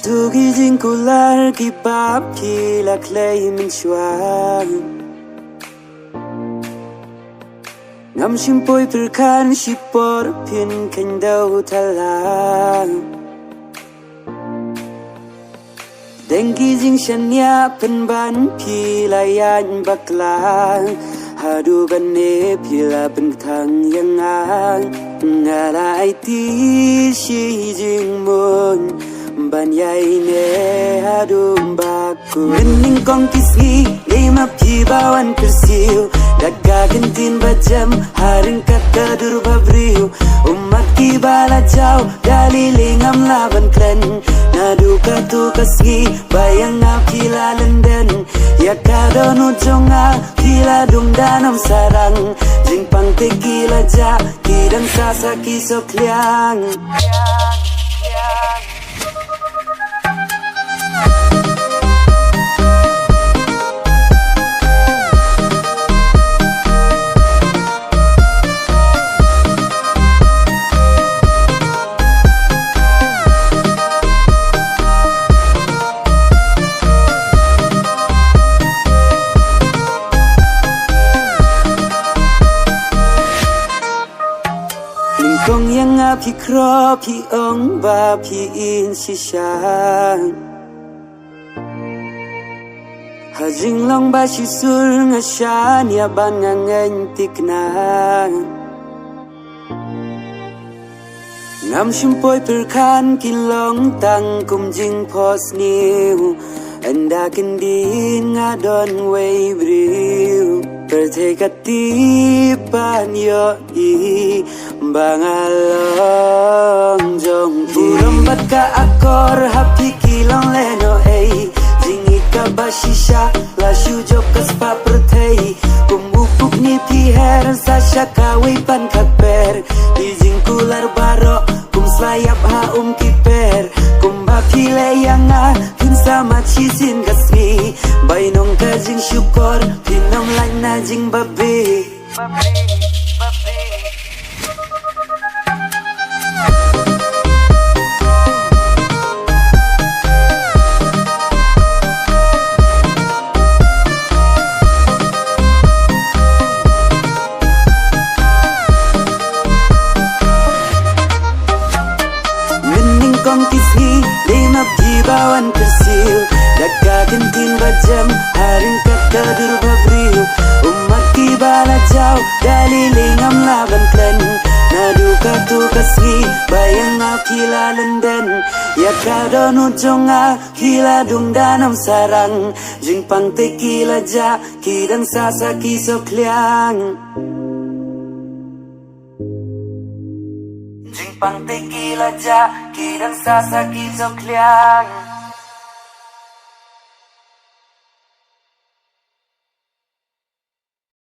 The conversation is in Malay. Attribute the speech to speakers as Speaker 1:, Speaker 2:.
Speaker 1: Tugijing kular kibab kila clay min chuan Ngam shimpoi perkan shipor pin kendau talang Dengkijing shanya penban pila yan baklang Hadu bane pila bentang yang ang Ngarai ti shi jing mun Banyai ne hadum baku Mening kong kisgi Lima pibawan kersiu Daga gentin bajam Haring kata dur babriu Umat kibala jauh Dali lingam laban klen Nadu katu kasgi Bayang ngap kila lenden Ya kadon ujonga Kila dung danam sarang Jingpang te kila ja Kidang sasa kisok liang Kong yang api kro pi ong ba pi in si shang Hajing long ba si sur nga shan ya ban nga ngayon tikna Ngam shumpoy perkan kilong tang kum jing pos niu Anda kendin nga don way briu Pertekatipan yo i Bangalong jong Urambat ka akor hapi kilong leno ay Jingi ka bashisha lasyu jokas pa pertei Kumupuk ni piher sa syakaway pan kakper Dijing kular baro kum slayap haum kiper Kumba pile yang sama chisin kasmi Bainong ka jing syukor Pinong lang na jing babi Mening kong kisgi Lima pibawan kersiu Daga gentin bajam Haring kata dur babriu Umat kibala jauh Dali lingam laban klen Nadu katu kasgi Bayang ngau kila lenden Ya kadon ujonga Kila dung danam sarang Jingpang te kila ja Kidang sasa kisok liang Jingpang te kila ja Kidang sasa kisok liang